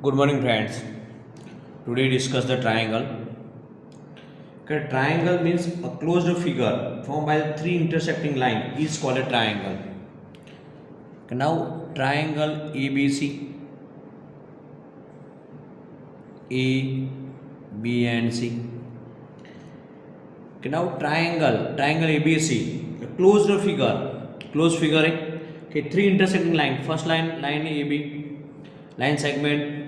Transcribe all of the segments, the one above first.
Good morning, friends. Today discuss the triangle. Okay, triangle means a closed figure formed by three intersecting line is called a triangle. Okay, now triangle ABC, A, B and C. Okay, now triangle ABC, a closed figure. Okay, three intersecting line. First line AB, line segment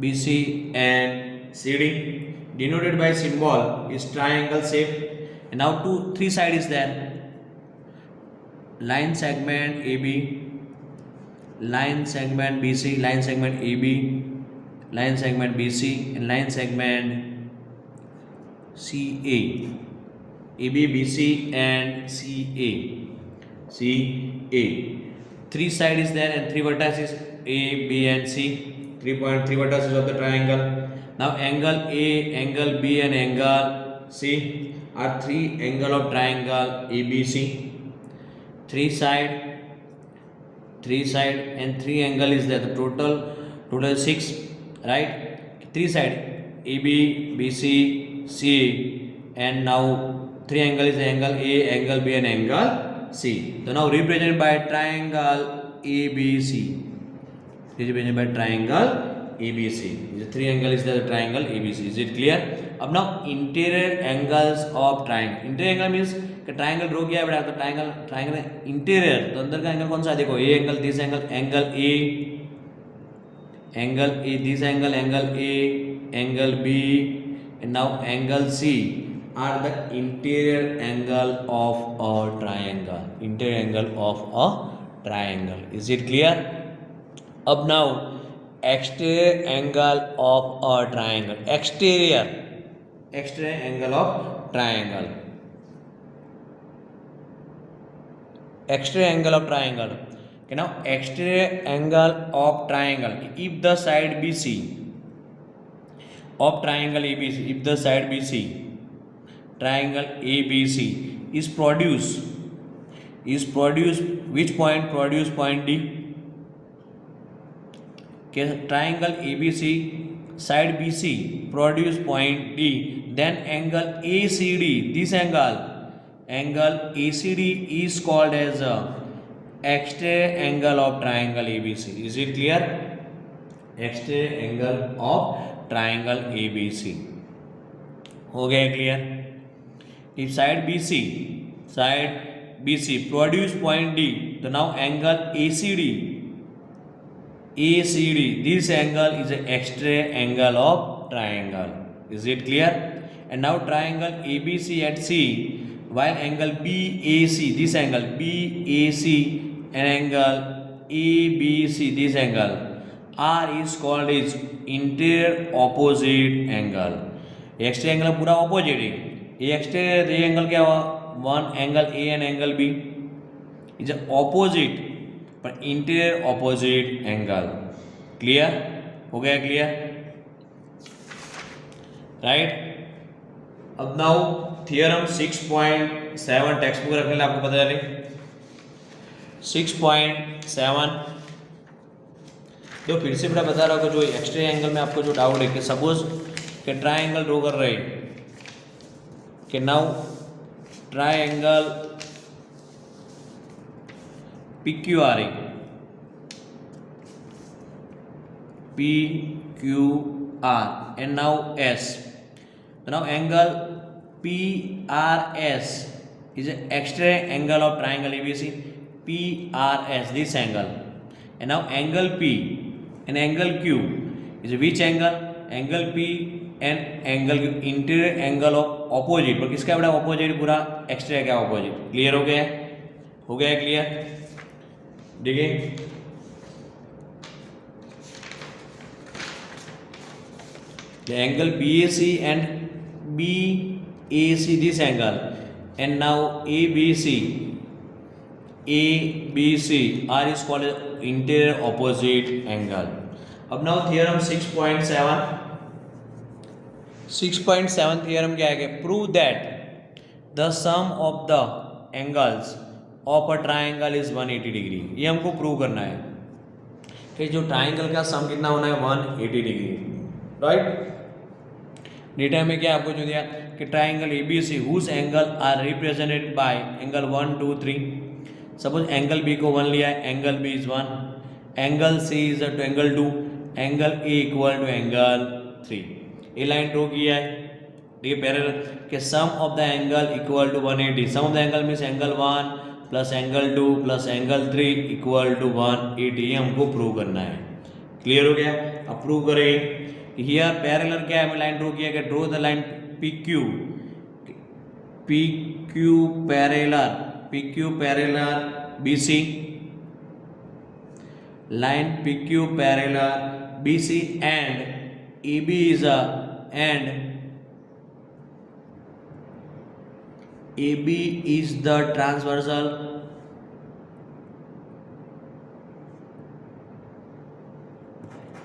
BC and CD denoted by symbol is triangle shape. And now three side is there. Line segment AB, line segment BC, line segment AB, line segment BC, and line segment CA. AB, BC, and CA. Three side is there and three vertices A, B, and C. 3.3 vertices of the triangle. Now angle A, angle B, and angle C are three angle of triangle ABC. Three side, and three angle is there. The total six, right? Three side AB, BC, C, and now three angle is angle A, angle B, and angle C. So now represented by triangle ABC. Represented by triangle ABC. The three angle is the triangle ABC. Is it clear? अब now interior angles of triangle. Interior angle means कि triangle draw किया है बेटा, तो triangle interior, तो अंदर का angle कौन सा है? देखो a angle, this angle, angle A, this angle A, angle B, and now angle C are the interior angle of a triangle. Interior angle of a triangle. Is it clear? अब now exterior angle of a triangle. Exterior angle of triangle. Exterior angle of triangle. Okay, now exterior angle of triangle. If the side BC of triangle ABC, if the side BC, triangle ABC is produced, which point? Produce point D. Okay, triangle ABC, side BC produce point D, then angle ACD, this angle ACD is called as a exterior angle of triangle ABC. Is it clear? Exterior angle of triangle ABC. हो गया clear? If side BC produce point D, so now angle ACD, this angle is an exterior angle of triangle. Is it clear? And now triangle ABC at C, while angle BAC, this angle BAC, and angle ABC, this angle R is called as interior opposite angle. Exterior angle पूरा opposite है. ये exterior ये angle क्या हुआ? One angle A and angle B is an opposite, but interior opposite angle. Clear? हो गया clear? Right? अब now theorem 6.7 text book रखने आपको पता चले. 6.7 जो फिर से बेटा बता रहा हूँ, जो एक्सटीरियर एंगल में आपको जो डाउट है कि सपोज कि ट्राइंगल ड्रॉ कर रहे कि now triangle PQR and now S. So now angle PRS is an exterior angle of triangle ABC. PRS, this angle. And now angle P and angle Q is which angle? Angle P and angle Q, interior angle of opposite. पर किसका बड़ा opposite? पूरा exterior क्या opposite? Clear हो गया? हो गया clear? देखिए the angle BAC and BAC, this angle, and now ABC R is called interior opposite angle. अब now theorem 6.7 theorem क्या है? Prove that the sum of the angles of a triangle is 180 degree. ये हमको prove करना है. कि जो triangle का सम कितना होना है 180 डिग्री, राइट। डेटा में क्या आपको जो दिया कि triangle ABC whose angle are represented by angle 1 2 3। Suppose angle B को 1 लिया है, angle B is 1, angle C is to angle 2, angle A equal to angle 3। ये लाइन ड्रॉ किया है, ठीक है, पैरेलल के sum of the angle equal to 180। Sum of the angle means angle 1 plus angle 2 plus angle 3 equal to 180। ये हमको prove करना है। क्लियर हो गया? अब प्रूव करेंगे। हियर पैरेलल क्या है, लाइन ड्रॉ किया, draw the line PQ, PQ parallel BC, line PQ parallel BC and EB is a and AB is the transversal,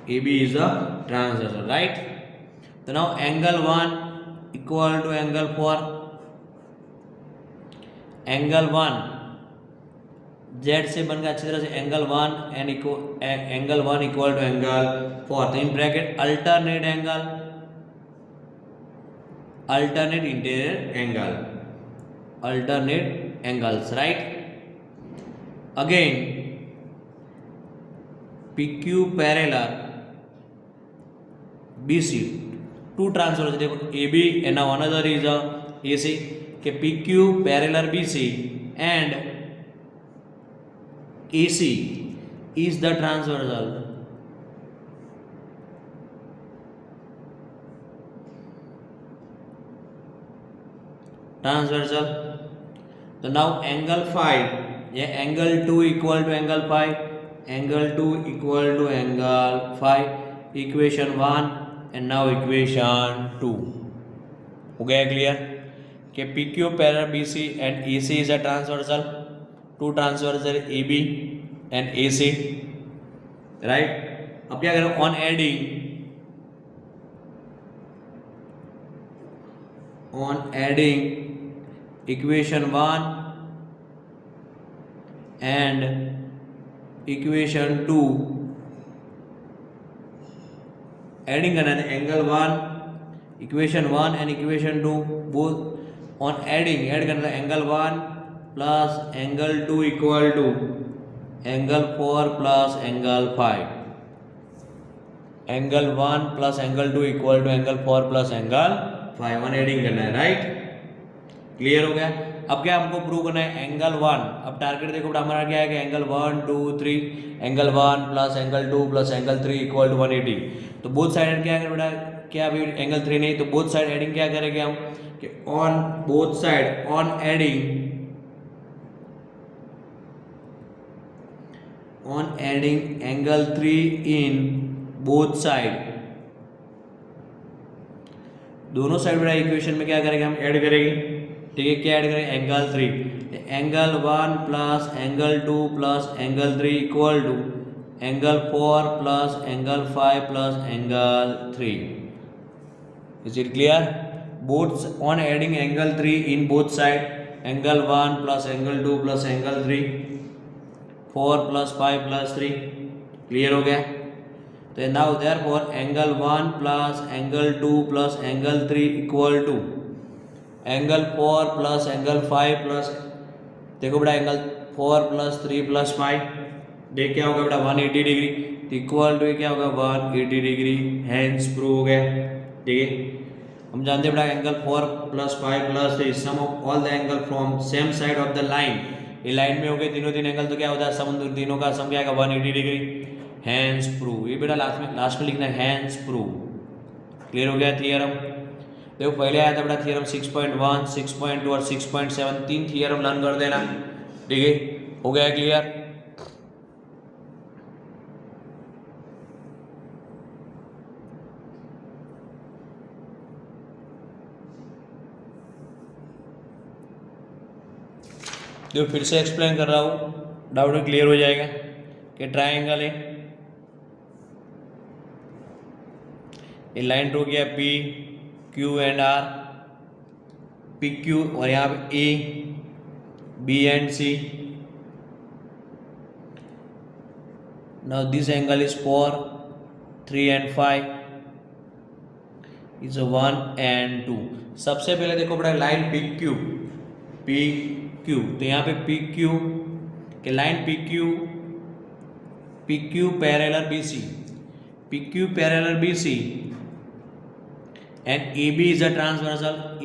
AB is a transversal, right? So now angle 1 equal to angle 4, angle 1 Z से बन गया अच्छी तरह से angle 1 and angle 1 equal to angle 4। तो in bracket alternate angle, alternate interior angle, alternate angles, right. Again PQ parallel BC, to transfer, देखो AB and now another is a AC के PQ parallel BC and AC is the transversal, so now angle 5, yeah, angle 2 equal to angle 5, angle 2 equal to angle 5, equation 1 and now equation 2 हो गया clear कि PQ parallel BC and AC is a transversal, to transversal AB and AC, right. अब क्या करें, on adding equation 1 and equation 2, adding करना है angle 1 equation 1 and equation 2 both on adding, add करना है angle 1 plus angle 2 equal to angle 4 plus angle 5, angle 1 plus angle 2 equal to angle 4 plus angle 5, one adding करना है, right. Clear हो गया? अब क्या हमको प्रूव करना है, एंगल 1, अब टारगेट देखो हमारा क्या है कि angle 1 2 3, angle 1 plus angle 2 plus angle 3 equal to 180। तो बोथ साइड क्या करें बेटा, क्या अभी एंगल 3 नहीं, तो बोथ साइड एडिंग क्या करेंगे हम कि on both side on adding angle 3 in both side, दोनों साइड बड़ा इक्वेशन में क्या करेंगे हम, ऐड करेंगे, ठीक है। क्या ऐड करेंगे, angle 3, angle 1 plus angle 2 plus angle 3 equal to angle 4 plus angle 5 plus angle 3। Is it clear? Both on adding angle 3 in both side, angle 1 plus angle 2 plus angle 3, 4 plus 5 plus 3। Clear हो गया? तो now therefore angle 1 plus angle 2 plus angle 3 equal to angle 4 plus angle 5 plus, देखो बेटा angle 4 plus 3 plus 5, देख क्या होगा बेटा 180 degree, equal to क्या होगा 180 डिग्री, हैंस प्रूव हो गया, ठीक है। हम जानते हैं बेटा angle 4 plus 5 plus 3 sum of all the angle from same side of the line, ये लाइन में हो गए तीनों तीन एंगल, तो क्या होता है सम तीनों का सम क्या आएगा 180 डिग्री, हैंस प्रूव। ये बेटा लास्ट में लिखना है हैंस प्रूव। क्लियर हो गया थियरम? देखो पहले आया था बेटा थियरम 6.1, 6.2 और 6.7, तीन थियरम लर्न कर देना, ठीक है। हो गया क्लियर? जो फिर से एक्सप्लेन कर रहा हूँ, डाउट क्लियर हो जाएगा कि ट्राइंगल है, ये लाइन ड्रॉ किया P Q and R, PQ और यहाँ पे A B and C। now this angle is 4, 3 and 5 is 1 and 2. सबसे पहले देखो बेटा लाइन पी क्यू तो यहाँ पे पी क्यू के line P Q parallel B C and AB is a transversal.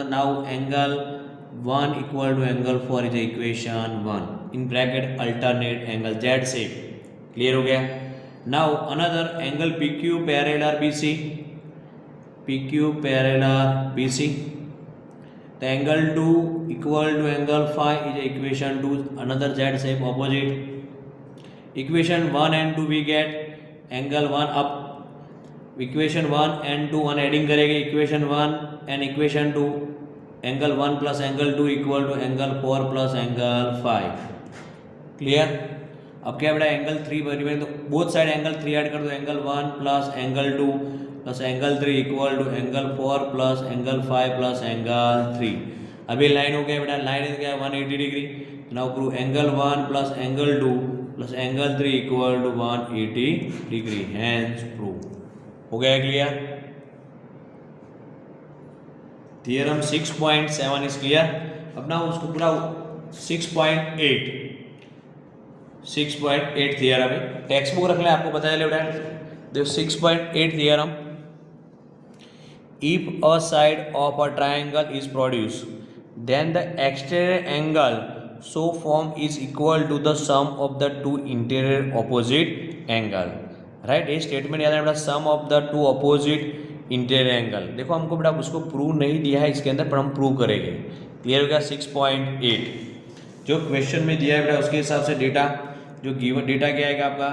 Now angle 1 equal to angle 4 is equation 1 in bracket alternate angle Z shape. Clear हो गया? Now another angle PQ parallel BC. The angle 2 equal to angle 5 is equation 2. Another Z shape opposite. Equation 1 and 2 we get angle 1 up. Equation 1 and 2 1 adding करेंगे equation 1 and equation 2 angle 1 plus angle 2 equal to angle 4 plus angle 5. Clear? अब क्या बेटा angle 3 बनी तो both side angle 3 add कर दो angle 1 plus angle 2 plus angle 3 equal to angle 4 plus angle 5 plus angle 3. अभी line हो गया बेटा लाइन क्या है 180 degree. Now prove angle 1 plus angle 2 plus angle 3 equal to 180 degree. Hence prove. हो गया क्लियर? Theorem 6.7 is clear. अब ना उसको पूरा 6.8 थियरम है. टेक्स्ट बुक रख ले आपको पता चले बेटा. देखो 6.8 theorem. If a side of a triangle is produce then the exterior angle so form is equal to the sum of the two interior opposite angle. Right ये स्टेटमेंट याद है बेटा sum of the two opposite interior angle. देखो हमको बेटा उसको prove नहीं दिया है इसके अंदर पर हम प्रूव करेंगे. क्लियर हो गया? 6.8 जो क्वेश्चन में दिया है बेटा उसके हिसाब से डेटा जो गिवन डेटा क्या आएगा आपका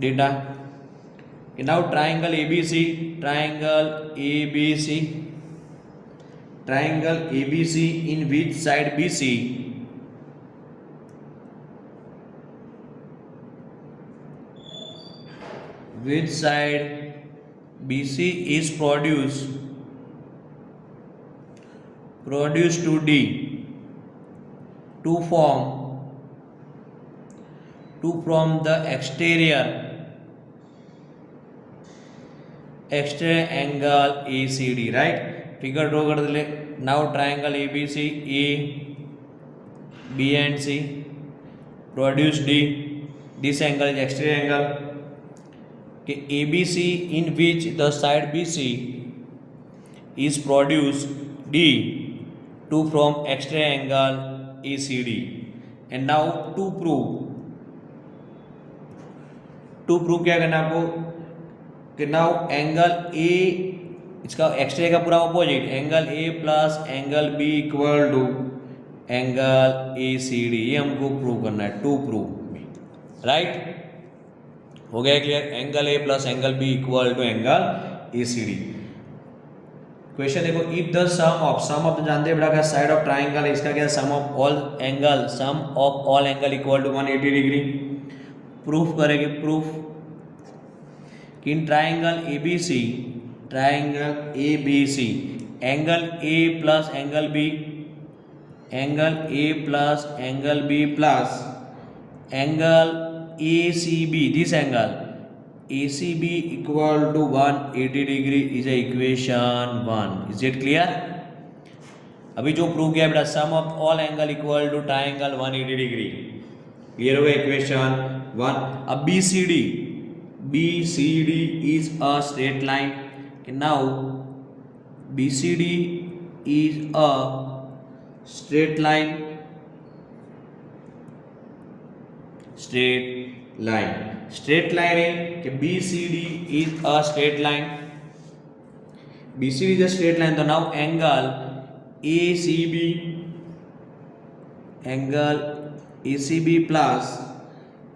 data. Now triangle ABC in which side BC which side BC is produced to D to form the exterior angle ACD. right? figure draw कर दे. now triangle ABC A B and C produce D. this angle is exterior angle. ABC in which the side BC is produced D to form exterior angle ACD. and now to prove क्या करना आपको कि now angle A इसका exterior का पूरा opposite angle A plus angle B equal to angle ACD. ये हमको prove करना है. To prove. राइट हो गया clear? Angle A plus angle B equal to angle ACD. Question देखो इफ द सम ऑफ जानते हैं बेटा का साइड ऑफ ट्राइंगल है इसका क्या sum of all angle equal to 180 degree. Proof करेंगे. प्रूफ कि in triangle ABC angle A plus angle B plus angle ACB this angle ACB equal to 180 degree is a equation 1. is it clear? अभी जो prove किया बेटा sum of all angle equal to triangle 180 degree. Clear हो गया equation 1. अब BCD is a straight line. now BCD is a straight line है कि BCD is a straight line. BCD is a straight line. तो now angle ACB plus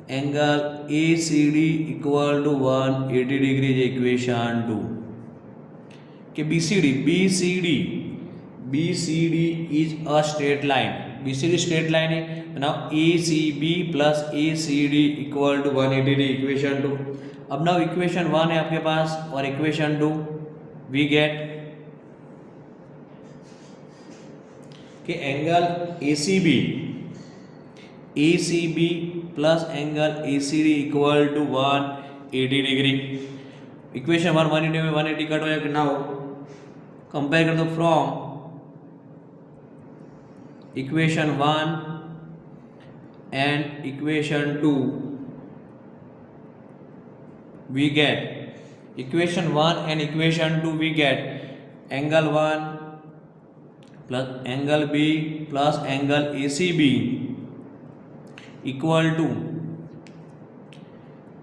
angle ACD equal to 180 degree is equation 2. कि BCD is a straight line. BCD straight line है. now ACB plus ACD equal to 180 degree equation 2. अब now equation 1 है आपके पास और equation 2 we get कि angle ACB plus angle ACD equal to 180 degree. Equation 180 में 180 cut हो जाएगा। Now compare कर दो from equation 1 and equation 2 we get equation 1 and equation 2 we get angle 1 plus angle B plus angle ACB equal to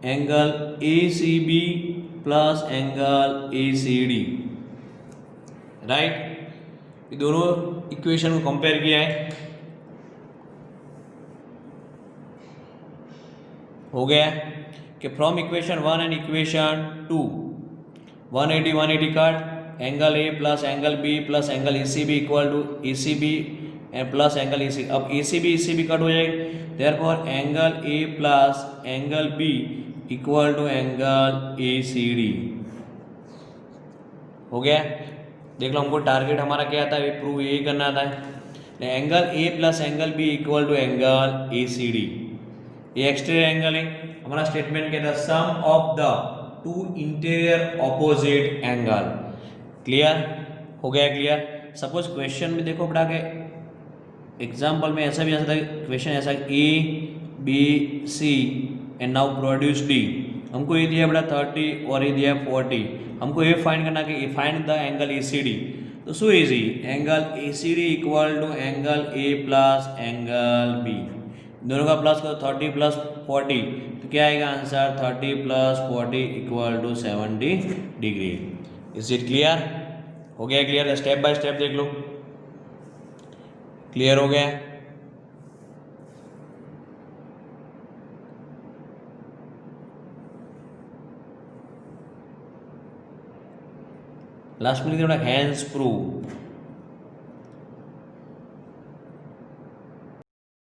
angle ACB plus angle ACD, right. ये दोनों equation को compare किया है, हो गया कि from equation 1 and equation 2 180 cut angle A plus angle B plus angle ACB equal to ACB and plus angle ACB। अब ACB cut हो जाएगी, therefore angle A plus angle B equal to angle ACD, हो गया। देख लो हमको target हमारा क्या था, ये प्रूव यही करना था। Angle A plus angle B equal to angle ACD, ये एक्सटीरियर एंगल है। हमारा स्टेटमेंट क्या था, sum of the two interior opposite angle. Clear हो गया, क्लियर। सपोज क्वेश्चन में देखो बेटा के एग्जांपल में ऐसा भी आ सकता है, क्वेश्चन ऐसा ABC and now produce D। हमको ये दिया बेटा 30 और ये दिया 40, हमको ये फाइंड करना कि फाइंड द एंगल ACD। तो so easy, angle ACD equal to angle A plus angle B, दोनों का प्लस करो 30 प्लस 40, तो क्या आएगा answer 30 plus 40 equal to 70 degree. Is it clear? हो गया क्लियर? स्टेप बाय स्टेप देख लो, क्लियर हो गया। लास्ट में लिखा हैंस प्रूव